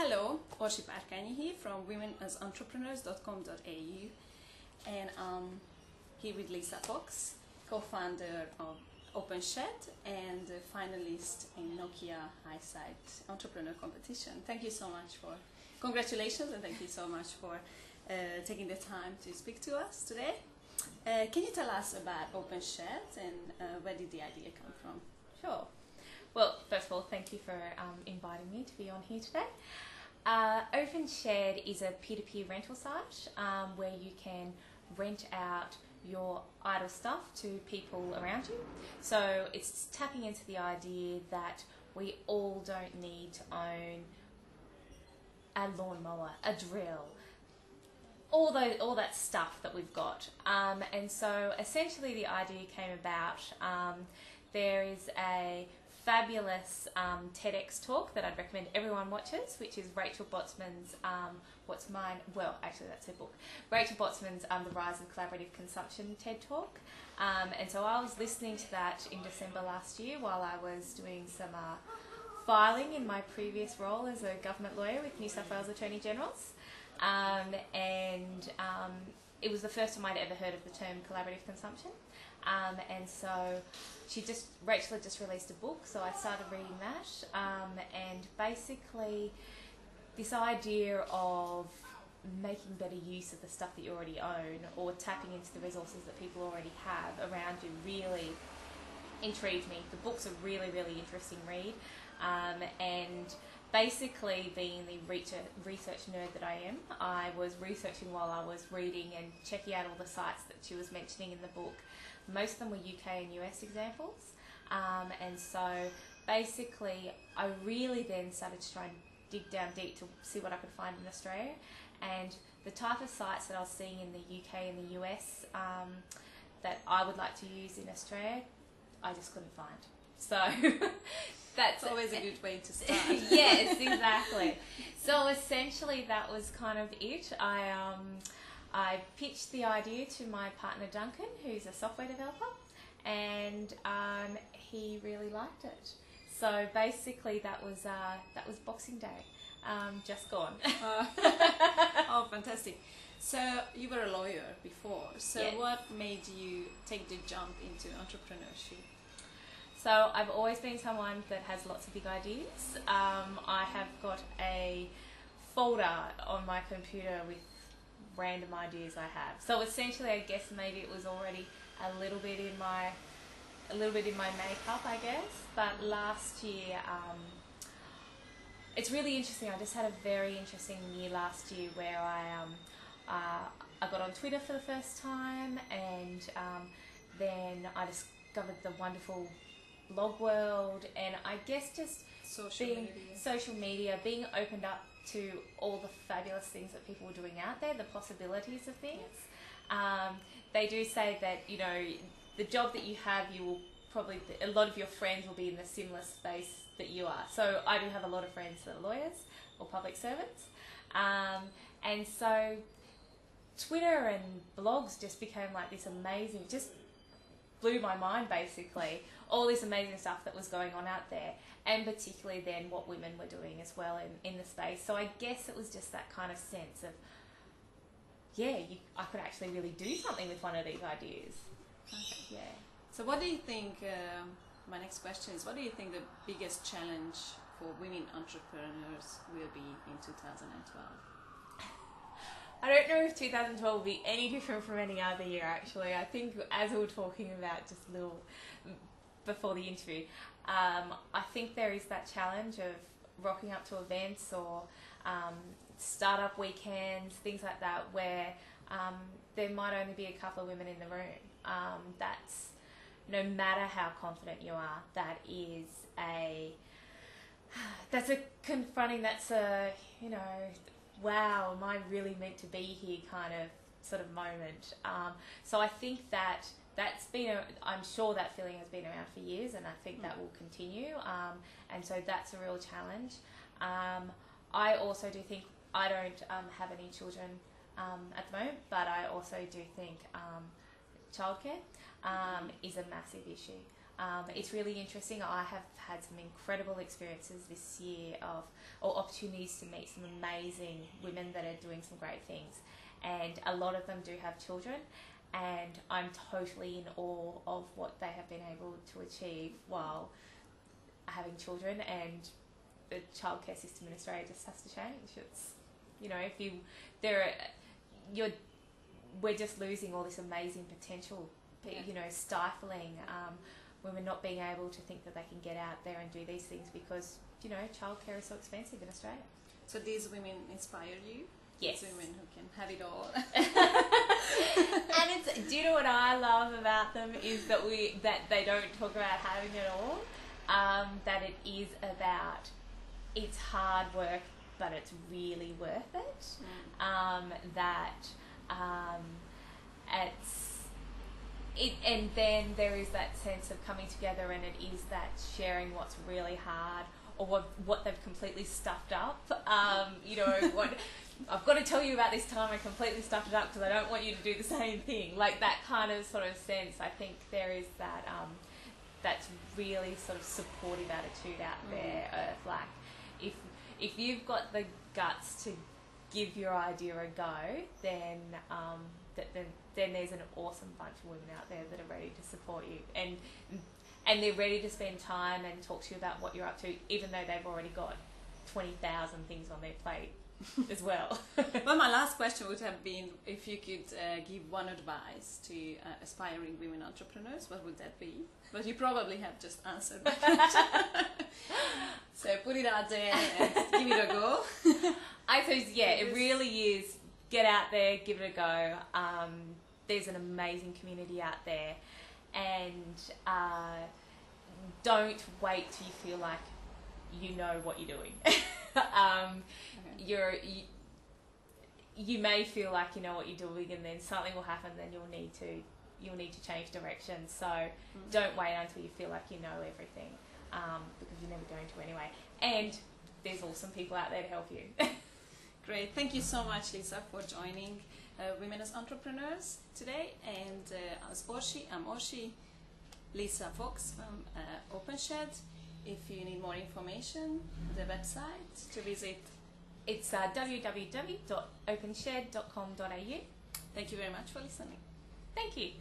Hello, Orsi Párkányi here from womenasentrepreneurs.com.au, and here with Lisa Fox, co-founder of OpenShed and finalist in Nokia Hindsight entrepreneur competition. Thank you so much for congratulations, and thank you so much for taking the time to speak to us today. Can you tell us about OpenShed and where did the idea come from? Sure. Well, first of all, thank you for inviting me to be on here today. OpenShed is a peer-to-peer rental site where you can rent out your idle stuff to people around you. So it's tapping into the idea that we all don't need to own a lawnmower, a drill, all that stuff that we've got. And so essentially the idea came about. There is a fabulous TEDx talk that I'd recommend everyone watches, which is Rachel Botsman's What's Mine? Well, actually that's her book. Rachel Botsman's The Rise of Collaborative Consumption TED Talk. And so I was listening to that in December last year while I was doing some filing in my previous role as a government lawyer with New South Wales Attorney Generals. It was the first time I'd ever heard of the term collaborative consumption. And so Rachel had just released a book, so I started reading that, and basically this idea of making better use of the stuff that you already own or tapping into the resources that people already have around you really intrigued me. The book's a really, really interesting read, and basically being the research nerd that I am, I was researching while I was reading and checking out all the sites that she was mentioning in the book. Most of them were UK and US examples, and so basically I really then started to try and dig down deep to see what I could find in Australia, and the type of sites that I was seeing in the UK and the US that I would like to use in Australia, I just couldn't find. So that's always a good way to start. Yes, exactly. So essentially that was kind of it. I pitched the idea to my partner Duncan, who's a software developer, and he really liked it. So basically that was Boxing Day, just gone. Oh, fantastic. So you were a lawyer before, so yeah. What made you take the jump into entrepreneurship? So I've always been someone that has lots of big ideas. I have got a folder on my computer with random ideas I have. So essentially, I guess maybe it was already a little bit in my makeup, I guess. But last year, it's really interesting. I just had a very interesting year last year where I got on Twitter for the first time, and then I discovered the wonderful blog world, and I guess just social media, being opened up to all the fabulous things that people were doing out there, the possibilities of things. Yes. They do say that, you know, the job that you have, you will probably, a lot of your friends will be in the similar space that you are. So I do have a lot of friends that are lawyers or public servants. And so Twitter and blogs just became like this amazing, just blew my mind basically, all this amazing stuff that was going on out there, and particularly then what women were doing as well in the space. So I guess it was just that kind of sense of, yeah, I could actually really do something with one of these ideas. Okay. Yeah. So what do you think, my next question is, what do you think the biggest challenge for women entrepreneurs will be in 2012? I don't know if 2012 will be any different from any other year, actually. I think as we were talking about just a little before the interview, I think there is that challenge of rocking up to events or startup weekends, things like that, where there might only be a couple of women in the room. That's, no matter how confident you are, that's a confronting, that's a, you know, wow, am I really meant to be here kind of sort of moment. So I think that's been, I'm sure that feeling has been around for years, and I think that will continue. And so that's a real challenge. I also do think, I don't have any children at the moment, but I also do think childcare is a massive issue. It's really interesting. I have had some incredible experiences this year or opportunities to meet some amazing women that are doing some great things, and a lot of them do have children, and I'm totally in awe of what they have been able to achieve while having children. And the childcare system in Australia just has to change. It's, we're just losing all this amazing potential, stifling women not being able to think that they can get out there and do these things because, childcare is so expensive in Australia. So these women inspire you? Yes. These women who can have it all. And do you know what I love about them is that they don't talk about having it all. That it is about, it's hard work, but it's really worth it. And then there is that sense of coming together, and it is that sharing what's really hard or what they've completely stuffed up. I've got to tell you about this time I completely stuffed it up because I don't want you to do the same thing. Like that kind of sort of sense. I think there is that that's really sort of supportive attitude out there of like, if you've got the guts to give your idea a go, then then there's an awesome bunch of women out there that are ready to support you, and they're ready to spend time and talk to you about what you're up to, even though they've already got 20,000 things on their plate as well. Well, my last question would have been if you could give one advice to aspiring women entrepreneurs, what would that be? But you probably have just answered my question. So put it out there and give it a go. I suppose, yeah, it really is. Get out there, give it a go. There's an amazing community out there, and don't wait till you feel like you know what you're doing. You may feel like you know what you're doing, and then something will happen. Then you'll need to change direction. So don't wait until you feel like you know everything, because you're never going to anyway. And there's awesome people out there to help you. Great. Thank you so much, Lisa, for joining Women as Entrepreneurs today. And I'm Orshi, Lisa Fox from OpenShed. If you need more information, the website to visit. It's www.openshed.com.au. Thank you very much for listening. Thank you.